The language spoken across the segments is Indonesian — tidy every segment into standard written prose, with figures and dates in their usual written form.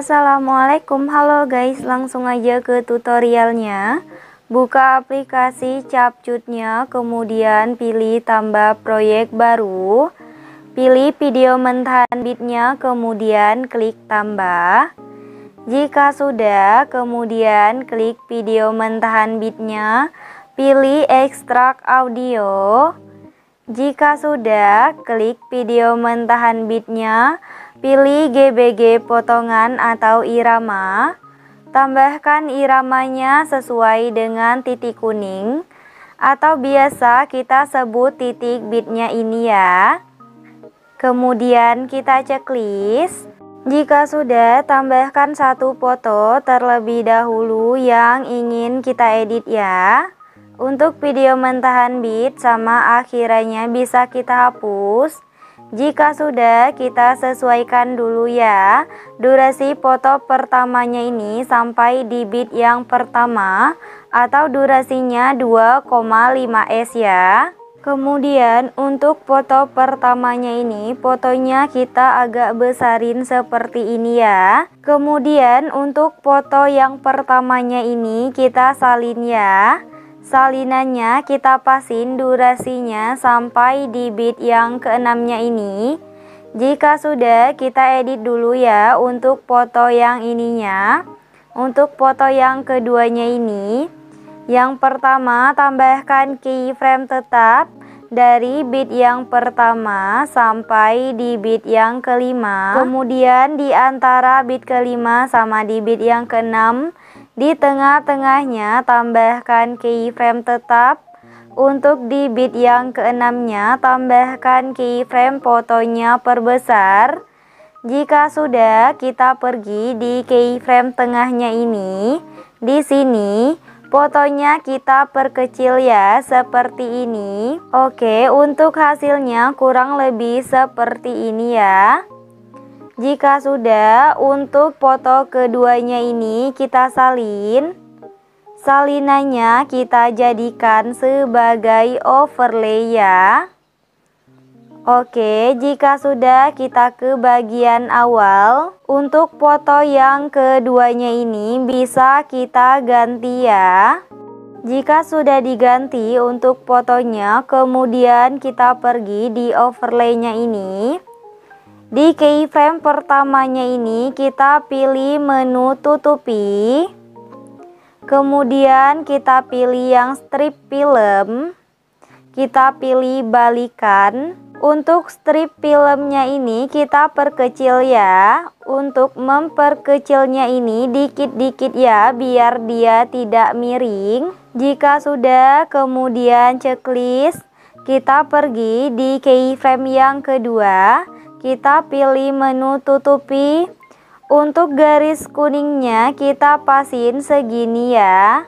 Assalamualaikum, halo guys, langsung aja ke tutorialnya. Buka aplikasi Capcutnya, kemudian pilih tambah proyek baru. Pilih video mentahan bitnya, kemudian klik tambah. Jika sudah, kemudian klik video mentahan bitnya, pilih ekstrak audio. Jika sudah, klik video mentahan bitnya, pilih GBG potongan atau irama. Tambahkan iramanya sesuai dengan titik kuning, atau biasa kita sebut titik bitnya ini ya. Kemudian kita checklist. Jika sudah, tambahkan satu foto terlebih dahulu yang ingin kita edit ya. Untuk video mentahan bit sama akhirannya bisa kita hapus. Jika sudah, kita sesuaikan dulu ya durasi foto pertamanya ini sampai di bit yang pertama, atau durasinya 2,5s ya. Kemudian untuk foto pertamanya ini, fotonya kita agak besarin seperti ini ya. Kemudian untuk foto yang pertamanya ini kita salin ya. Salinannya kita pasin durasinya sampai di bit yang keenamnya ini. Jika sudah, kita edit dulu ya untuk foto yang ininya. Untuk foto yang keduanya ini, yang pertama tambahkan keyframe tetap dari bit yang pertama sampai di bit yang kelima. Kemudian di antara bit kelima sama di bit yang keenam, di tengah-tengahnya tambahkan keyframe tetap. Untuk di bit yang keenamnya tambahkan keyframe fotonya perbesar. Jika sudah, kita pergi di keyframe tengahnya ini. Di sini fotonya kita perkecil ya, seperti ini. Oke, untuk hasilnya kurang lebih seperti ini ya. Jika sudah, untuk foto keduanya ini kita salin. Salinannya kita jadikan sebagai overlay ya. Oke, jika sudah, kita ke bagian awal. Untuk foto yang keduanya ini bisa kita ganti ya. Jika sudah diganti untuk fotonya, kemudian kita pergi di overlay-nya ini. Di keyframe pertamanya ini kita pilih menu tutupi. Kemudian kita pilih yang strip film. Kita pilih balikan. Untuk strip filmnya ini kita perkecil ya. Untuk memperkecilnya ini dikit-dikit ya, biar dia tidak miring. Jika sudah, kemudian checklist. Kita pergi di keyframe yang kedua. Kita pilih menu tutupi. Untuk garis kuningnya kita pasin segini ya.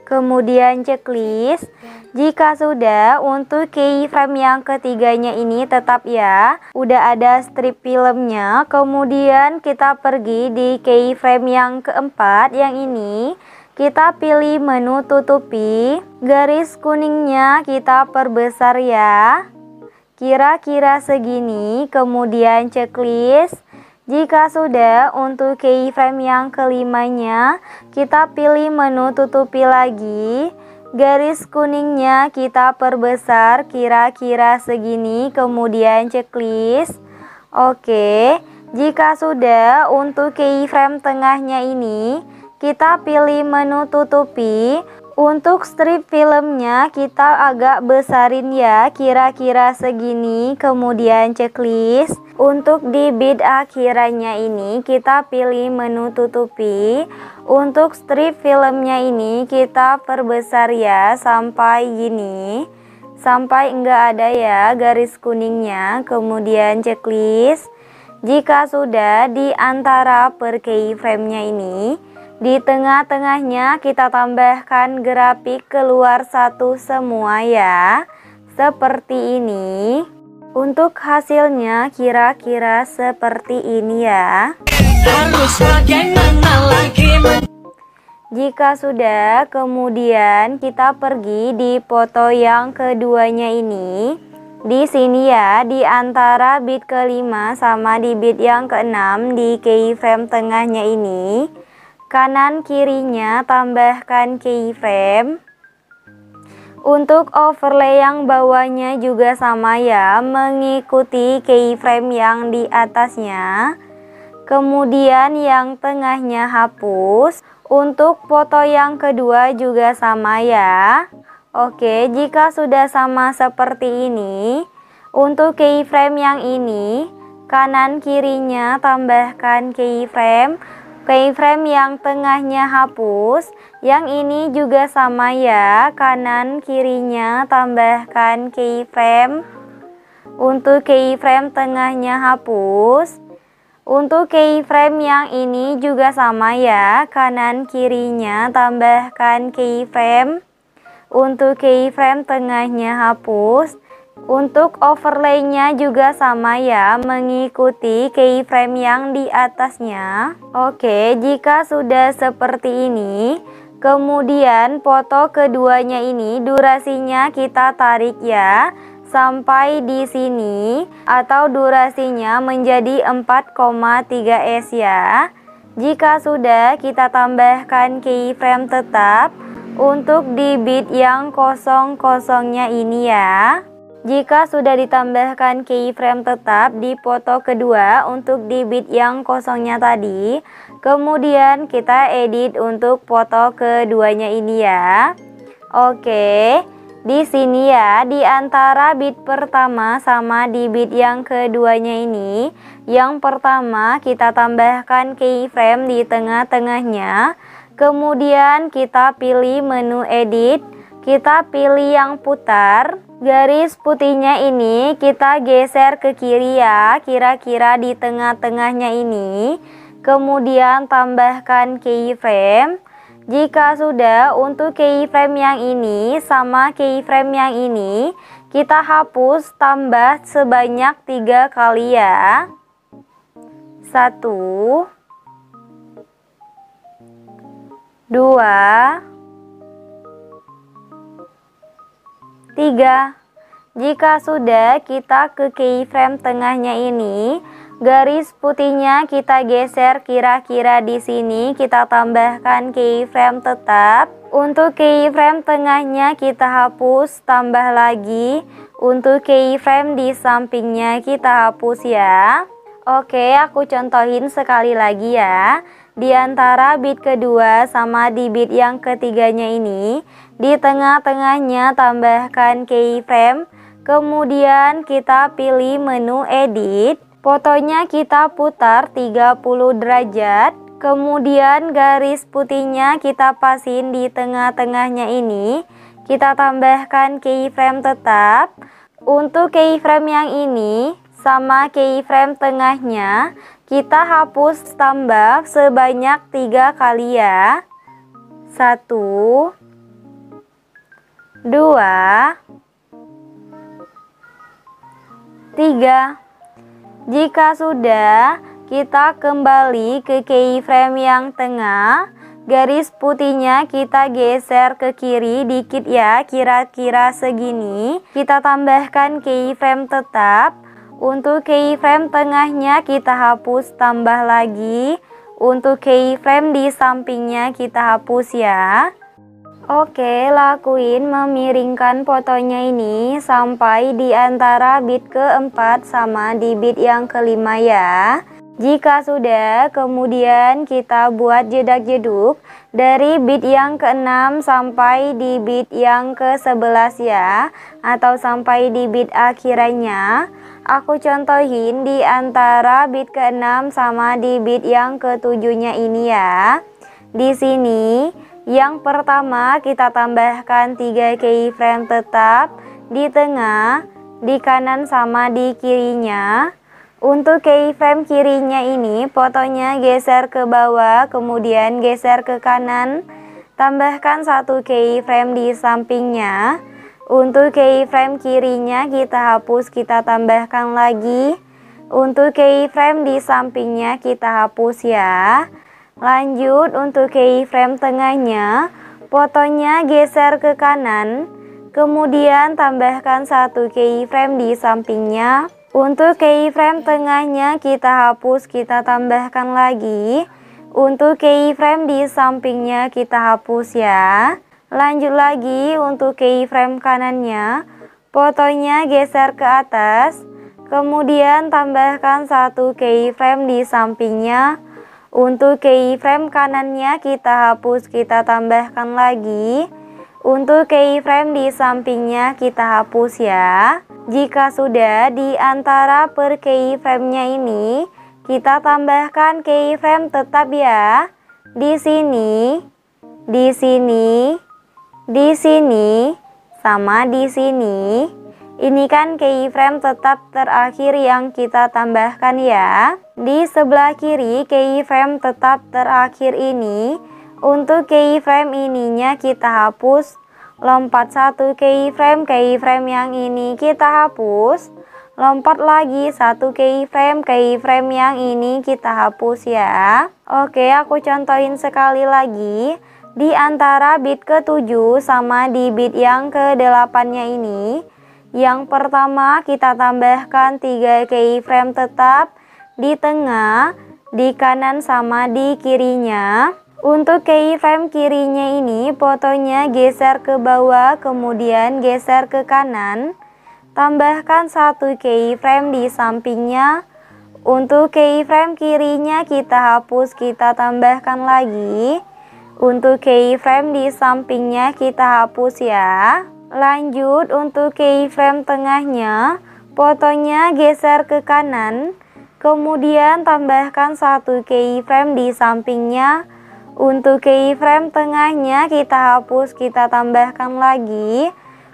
Kemudian checklist. Jika sudah, untuk keyframe yang ketiganya ini tetap ya, udah ada strip filmnya. Kemudian kita pergi di keyframe yang keempat, yang ini kita pilih menu tutupi. Garis kuningnya kita perbesar ya, kira-kira segini. Kemudian checklist. Jika sudah, untuk keyframe yang kelimanya kita pilih menu tutupi lagi. Garis kuningnya kita perbesar kira-kira segini. Kemudian checklist. Oke, jika sudah, untuk keyframe tengahnya ini kita pilih menu tutupi. Untuk strip filmnya kita agak besarin ya, kira-kira segini. Kemudian checklist. Untuk di bit akhirannya ini kita pilih menu tutupi. Untuk strip filmnya ini kita perbesar ya, sampai gini, sampai enggak ada ya garis kuningnya. Kemudian checklist. Jika sudah, di antara per keyframe-nya ini, di tengah-tengahnya kita tambahkan grafik keluar satu semua ya, seperti ini. Untuk hasilnya kira-kira seperti ini ya. Jika sudah, kemudian kita pergi di foto yang keduanya ini. Di sini ya, di antara bit ke-5 sama di bit yang ke-6 di keyframe tengahnya ini, kanan kirinya tambahkan keyframe. Untuk overlay yang bawahnya juga sama ya, mengikuti keyframe yang di atasnya. Kemudian yang tengahnya hapus. Untuk foto yang kedua juga sama ya. Oke, jika sudah sama seperti ini, untuk keyframe yang ini, kanan kirinya tambahkan keyframe. Keyframe yang tengahnya hapus. Yang ini juga sama ya, kanan kirinya tambahkan keyframe. Untuk keyframe tengahnya hapus. Untuk keyframe yang ini juga sama ya, kanan kirinya tambahkan keyframe. Untuk keyframe tengahnya hapus. Untuk overlaynya juga sama ya, mengikuti keyframe yang di atasnya. Oke, jika sudah seperti ini, kemudian foto keduanya ini durasinya kita tarik ya sampai di sini, atau durasinya menjadi 4,3s ya. Jika sudah, kita tambahkan keyframe tetap untuk di bit yang kosong-kosongnya ini ya. Jika sudah ditambahkan keyframe tetap di foto kedua untuk di bit yang kosongnya tadi, kemudian kita edit untuk foto keduanya ini ya. Oke, di sini ya, di antara bit pertama sama di bit yang keduanya ini, yang pertama kita tambahkan keyframe di tengah-tengahnya. Kemudian kita pilih menu edit, kita pilih yang putar. Garis putihnya ini kita geser ke kiri ya, kira-kira di tengah-tengahnya ini. Kemudian tambahkan keyframe. Jika sudah, untuk keyframe yang ini sama keyframe yang ini, kita hapus tambah sebanyak 3 kali ya. 1, 2, 3. Jika sudah, kita ke keyframe tengahnya ini, garis putihnya kita geser kira-kira di sini, kita tambahkan keyframe tetap. Untuk keyframe tengahnya kita hapus, tambah lagi. Untuk keyframe di sampingnya kita hapus ya. Oke, aku contohin sekali lagi ya. Di antara bit kedua sama di bit yang ketiganya ini, di tengah-tengahnya tambahkan keyframe. Kemudian kita pilih menu edit. Fotonya kita putar 30 derajat. Kemudian garis putihnya kita pasin di tengah-tengahnya ini. Kita tambahkan keyframe tetap. Untuk keyframe yang ini sama keyframe tengahnya, kita hapus tambah sebanyak 3 kali ya. 1, 2, 3. Jika sudah, kita kembali ke keyframe yang tengah. Garis putihnya kita geser ke kiri dikit ya, kira-kira segini. Kita tambahkan keyframe tetap. Untuk keyframe tengahnya kita hapus tambah lagi. Untuk keyframe di sampingnya kita hapus ya. Oke, lakuin memiringkan fotonya ini sampai di antara bit keempat sama di bit yang kelima ya. Jika sudah, kemudian kita buat jedak-jeduk dari bit yang ke-6 sampai di bit yang ke-11 ya, atau sampai di bit akhirannya. Aku contohin di antara bit ke-6 sama di bit yang ke-7-nya ini ya. Di sini, yang pertama kita tambahkan 3 keyframe tetap di tengah, di kanan sama di kirinya. Untuk keyframe kirinya ini, fotonya geser ke bawah, kemudian geser ke kanan. Tambahkan 1 keyframe di sampingnya. Untuk keyframe kirinya kita hapus, kita tambahkan lagi. Untuk keyframe di sampingnya kita hapus ya. Lanjut untuk keyframe tengahnya, fotonya geser ke kanan. Kemudian tambahkan satu keyframe di sampingnya. Untuk keyframe tengahnya kita hapus, kita tambahkan lagi. Untuk keyframe di sampingnya kita hapus ya. Lanjut lagi untuk keyframe kanannya, fotonya geser ke atas. Kemudian tambahkan satu keyframe di sampingnya. Untuk keyframe kanannya kita hapus, kita tambahkan lagi. Untuk keyframe di sampingnya kita hapus ya. Jika sudah, di antara per keyframe-nya ini kita tambahkan keyframe tetap ya. Di sini, di sini, di sini, sama di sini. Ini kan keyframe tetap terakhir yang kita tambahkan ya. Di sebelah kiri keyframe tetap terakhir ini. Untuk keyframe ininya kita hapus. Lompat satu keyframe, keyframe yang ini kita hapus. Lompat lagi satu keyframe, keyframe yang ini kita hapus ya. Oke, aku contohin sekali lagi. Di antara bit ke-7 sama di bit yang ke-8-nya ini, yang pertama kita tambahkan 3 keyframe tetap di tengah, di kanan sama di kirinya. Untuk keyframe kirinya ini fotonya geser ke bawah, kemudian geser ke kanan. Tambahkan satu keyframe di sampingnya. Untuk keyframe kirinya kita hapus, kita tambahkan lagi. Untuk keyframe di sampingnya kita hapus ya. Lanjut untuk keyframe tengahnya, fotonya geser ke kanan. Kemudian tambahkan satu keyframe di sampingnya. Untuk keyframe tengahnya kita hapus, kita tambahkan lagi.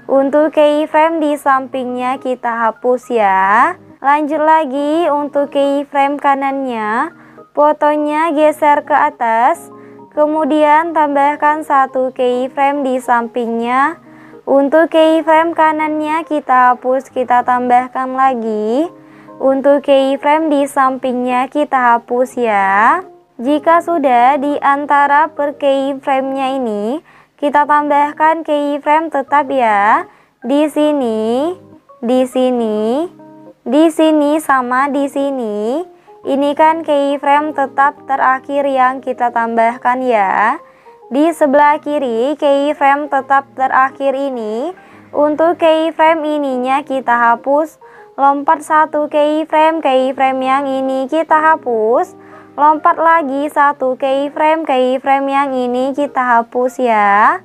Untuk keyframe di sampingnya kita hapus ya. Lanjut lagi untuk keyframe kanannya, fotonya geser ke atas. Kemudian tambahkan satu keyframe di sampingnya. Untuk keyframe kanannya kita hapus, kita tambahkan lagi. Untuk keyframe di sampingnya kita hapus ya. Jika sudah, di antara per keyframe-nya ini kita tambahkan keyframe tetap ya. Di sini, di sini, di sini sama di sini. Ini kan keyframe tetap terakhir yang kita tambahkan ya. Di sebelah kiri keyframe tetap terakhir ini. Untuk keyframe ininya kita hapus. Lompat satu keyframe, keyframe yang ini kita hapus. Lompat lagi satu keyframe, keyframe yang ini kita hapus ya.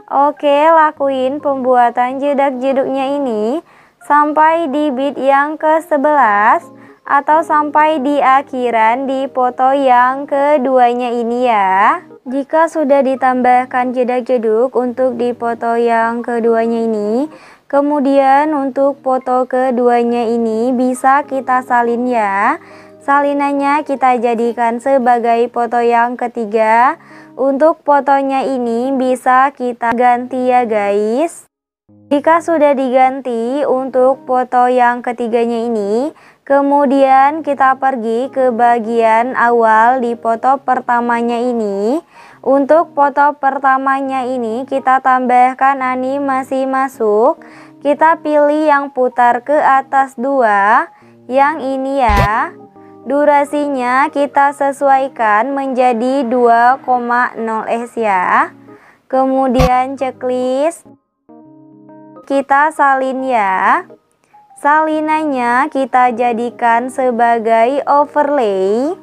Oke, lakuin pembuatan jedak-jeduknya ini sampai di bit yang ke-11 atau sampai di akhiran di foto yang keduanya ini ya. Jika sudah ditambahkan jedak-jeduk untuk di foto yang keduanya ini, kemudian untuk foto keduanya ini bisa kita salin ya. Salinannya kita jadikan sebagai foto yang ketiga. Untuk fotonya ini bisa kita ganti ya guys. Jika sudah diganti untuk foto yang ketiganya ini, kemudian kita pergi ke bagian awal di foto pertamanya ini. Untuk foto pertamanya ini kita tambahkan animasi masuk. Kita pilih yang putar ke atas 2, yang ini ya. Durasinya kita sesuaikan menjadi 2,0s ya. Kemudian checklist kita salin ya. Salinannya kita jadikan sebagai overlay.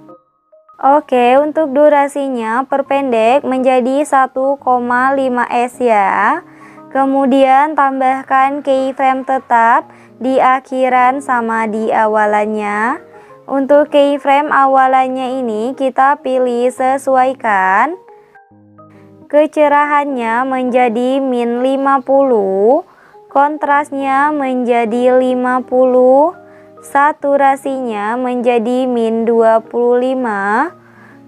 Oke, untuk durasinya perpendek menjadi 1,5s ya. Kemudian tambahkan keyframe tetap di akhiran sama di awalannya. Untuk keyframe awalannya ini kita pilih sesuaikan. Kecerahannya menjadi min 50, kontrasnya menjadi 50, saturasinya menjadi min 25,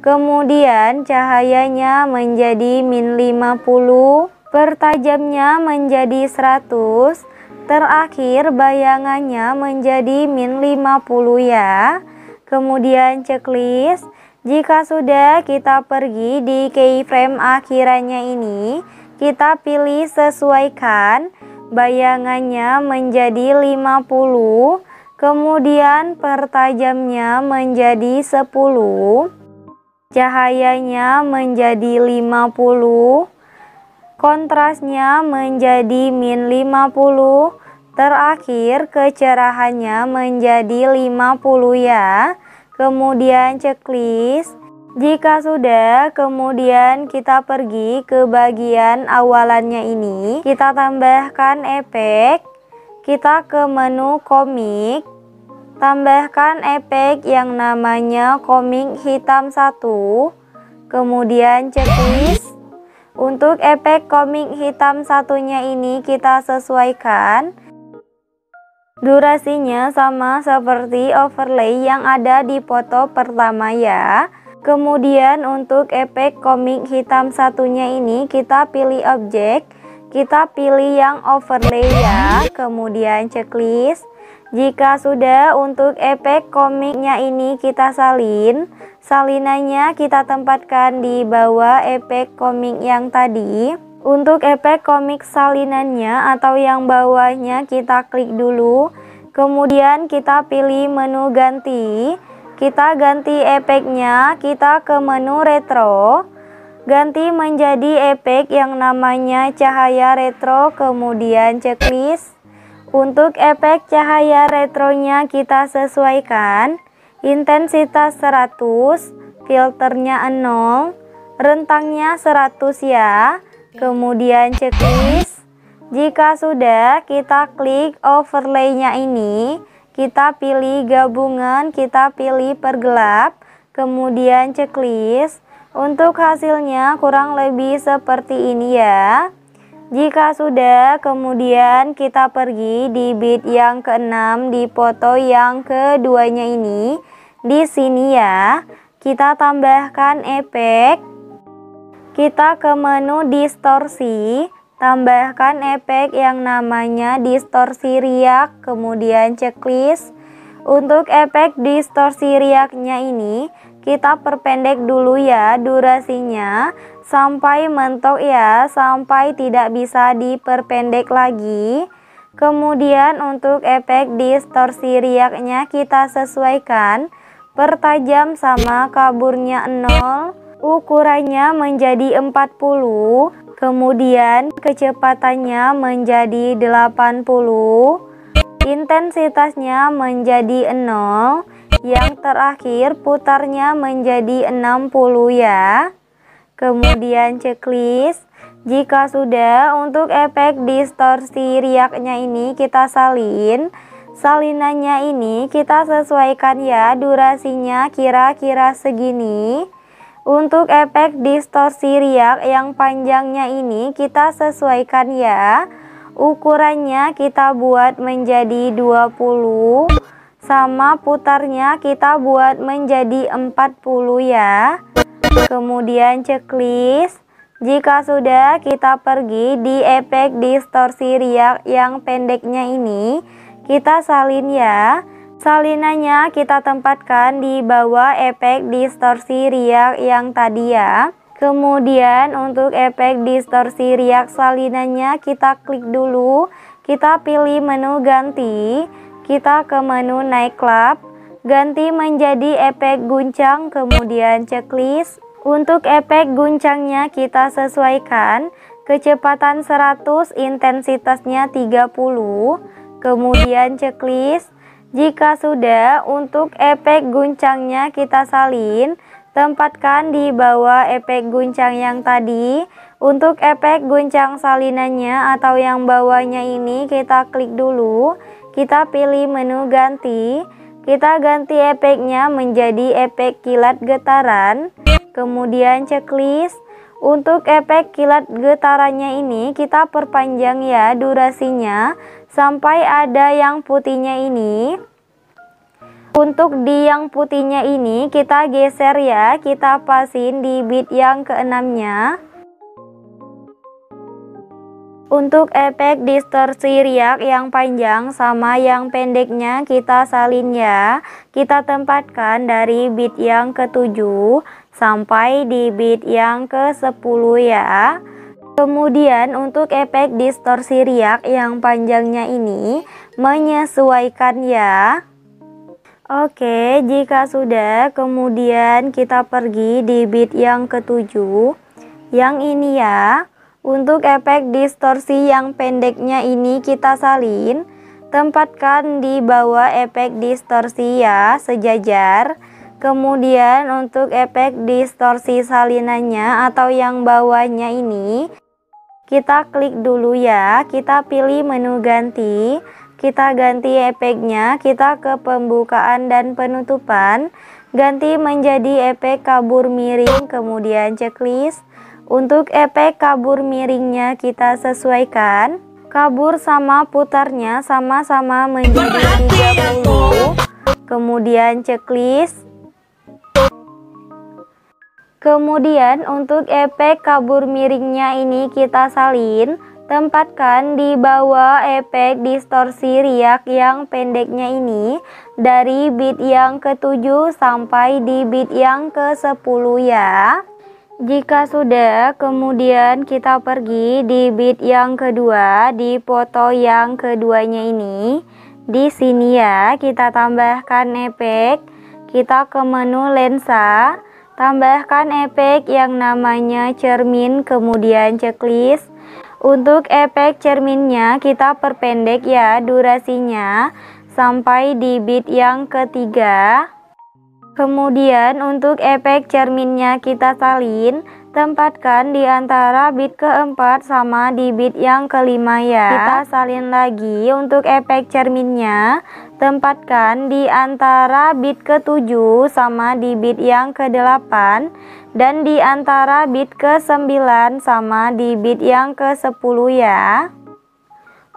kemudian cahayanya menjadi min 50, pertajamnya menjadi 100, terakhir bayangannya menjadi min 50 ya. Kemudian checklist. Jika sudah, kita pergi di keyframe akhirannya ini, kita pilih sesuaikan. bayangannya menjadi 50, kemudian pertajamnya menjadi 10, cahayanya menjadi 50, kontrasnya menjadi min 50, terakhir kecerahannya menjadi 50 ya. Kemudian checklist. Jika sudah, kemudian kita pergi ke bagian awalannya ini, kita tambahkan efek, kita ke menu komik, tambahkan efek yang namanya komik hitam 1, kemudian checklist. Untuk efek komik hitam satunya ini kita sesuaikan. Durasinya sama seperti overlay yang ada di foto pertama ya. Kemudian untuk efek komik hitam satunya ini kita pilih objek, kita pilih yang overlay ya. Kemudian checklist. Jika sudah, untuk efek komiknya ini kita salin. Salinannya kita tempatkan di bawah efek komik yang tadi. Untuk efek komik salinannya atau yang bawahnya kita klik dulu. Kemudian kita pilih menu ganti. Kita ganti efeknya, kita ke menu retro. Ganti menjadi efek yang namanya cahaya retro, kemudian checklist. Untuk efek cahaya retronya kita sesuaikan. Intensitas 100, filternya 0, rentangnya 100 ya. Kemudian checklist. Jika sudah, kita klik overlay-nya ini. Kita pilih gabungan, kita pilih pergelap, kemudian checklist. Untuk hasilnya kurang lebih seperti ini ya. Jika sudah, kemudian kita pergi di bit yang ke-6 di foto yang keduanya ini. Di sini ya, kita tambahkan efek. Kita ke menu distorsi. Tambahkan efek yang namanya distorsi riak, kemudian checklist. Untuk efek distorsi riaknya ini, kita perpendek dulu ya durasinya, sampai mentok ya, sampai tidak bisa diperpendek lagi. Kemudian untuk efek distorsi riaknya kita sesuaikan, pertajam sama kaburnya 0, ukurannya menjadi 40, kemudian kecepatannya menjadi 80, intensitasnya menjadi 0, yang terakhir putarnya menjadi 60 ya. Kemudian checklist. Jika sudah, untuk efek distorsi riaknya ini kita salin. Salinannya ini kita sesuaikan ya, durasinya kira-kira segini. Untuk efek distorsi riak yang panjangnya ini kita sesuaikan ya. Ukurannya kita buat menjadi 20, sama putarnya kita buat menjadi 40 ya. Kemudian checklist. Jika sudah, kita pergi di efek distorsi riak yang pendeknya ini. Kita salin ya. Salinannya kita tempatkan di bawah efek distorsi riak yang tadi ya. Kemudian untuk efek distorsi riak salinannya kita klik dulu. Kita pilih menu ganti. Kita ke menu nightclub. Ganti menjadi efek guncang, kemudian checklist. Untuk efek guncangnya kita sesuaikan. Kecepatan 100, intensitasnya 30. Kemudian checklist. Jika sudah, untuk efek guncangnya kita salin, tempatkan di bawah efek guncang yang tadi. Untuk efek guncang salinannya atau yang bawahnya ini kita klik dulu. Kita pilih menu ganti. Kita ganti efeknya menjadi efek kilat getaran. Kemudian checklist. Untuk efek kilat getarannya ini kita perpanjang ya durasinya sampai ada yang putihnya ini. Untuk di yang putihnya ini kita geser ya, kita pasin di bit yang ke-6-nya. Untuk efek distorsi riak yang panjang sama yang pendeknya kita salin ya. Kita tempatkan dari bit yang ke-7 sampai di bit yang ke-10 ya. Kemudian untuk efek distorsi riak yang panjangnya ini menyesuaikan ya. Oke, jika sudah, kemudian kita pergi di bit yang ketujuh. Yang ini ya. Untuk efek distorsi yang pendeknya ini kita salin. Tempatkan di bawah efek distorsi ya, sejajar. Kemudian untuk efek distorsi salinannya atau yang bawahnya ini, kita klik dulu ya. Kita pilih menu ganti. Kita ganti efeknya, kita ke pembukaan dan penutupan, ganti menjadi efek kabur miring, kemudian checklist. Untuk efek kabur miringnya kita sesuaikan, kabur sama putarnya sama-sama menjadi 30, kemudian checklist. Kemudian untuk efek kabur miringnya ini kita salin. Tempatkan di bawah efek distorsi riak yang pendeknya ini dari bit yang ke-7 sampai di bit yang ke-10 ya. Jika sudah, kemudian kita pergi di bit yang kedua, di foto yang keduanya ini. Di sini ya, kita tambahkan efek, kita ke menu lensa, tambahkan efek yang namanya cermin, kemudian checklist. Untuk efek cerminnya kita perpendek ya durasinya sampai di bit yang ketiga. Kemudian untuk efek cerminnya kita salin, tempatkan di antara bit keempat sama di bit yang kelima ya. Kita salin lagi untuk efek cerminnya, tempatkan di antara bit ke-7 sama di bit yang ke-8 dan di antara bit ke-9 sama di bit yang ke-10 ya.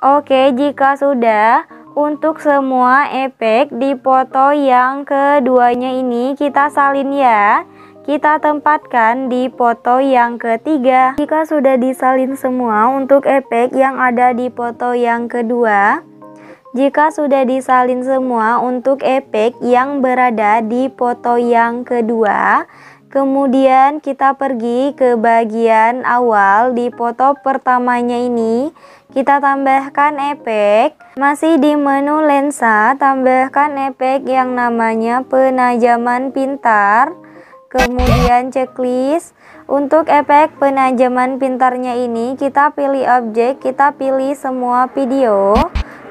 Oke, jika sudah, untuk semua efek di foto yang keduanya ini kita salin ya. Kita tempatkan di foto yang ketiga. Jika sudah disalin semua untuk efek yang ada di foto yang kedua, jika sudah disalin semua untuk efek yang berada di foto yang kedua, kemudian kita pergi ke bagian awal di foto pertamanya ini. Kita tambahkan efek, masih di menu lensa, tambahkan efek yang namanya penajaman pintar, kemudian checklist. Untuk efek penajaman pintarnya ini kita pilih objek, kita pilih semua video,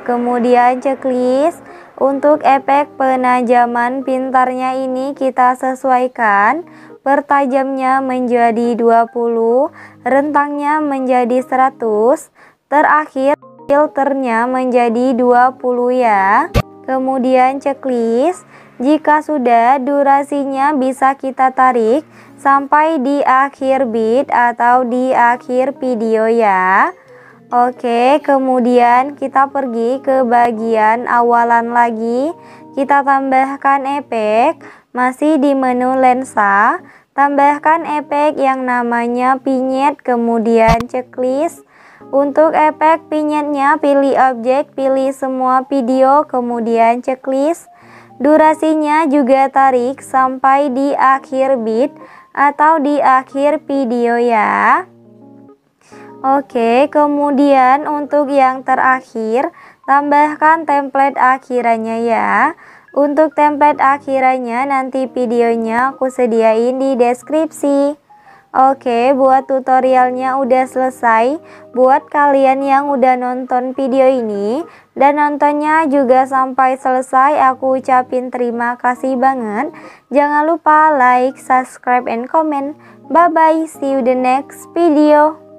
kemudian checklist. Untuk efek penajaman pintarnya ini kita sesuaikan, pertajamnya menjadi 20, rentangnya menjadi 100, terakhir filternya menjadi 20 ya. Kemudian checklist. Jika sudah, durasinya bisa kita tarik sampai di akhir bit atau di akhir video ya. Oke, kemudian kita pergi ke bagian awalan lagi. Kita tambahkan efek, masih di menu lensa, tambahkan efek yang namanya vignette, kemudian checklist. Untuk efek vignette-nya pilih objek, pilih semua video, kemudian checklist. Durasinya juga tarik sampai di akhir bit atau di akhir video ya. Oke, kemudian untuk yang terakhir, tambahkan template akhirannya ya. Untuk template akhirannya nanti videonya aku sediain di deskripsi. Oke, buat tutorialnya udah selesai. Buat kalian yang udah nonton video ini dan nontonnya juga sampai selesai, aku ucapin terima kasih banget. Jangan lupa like, subscribe, and comment. Bye bye, see you the next video.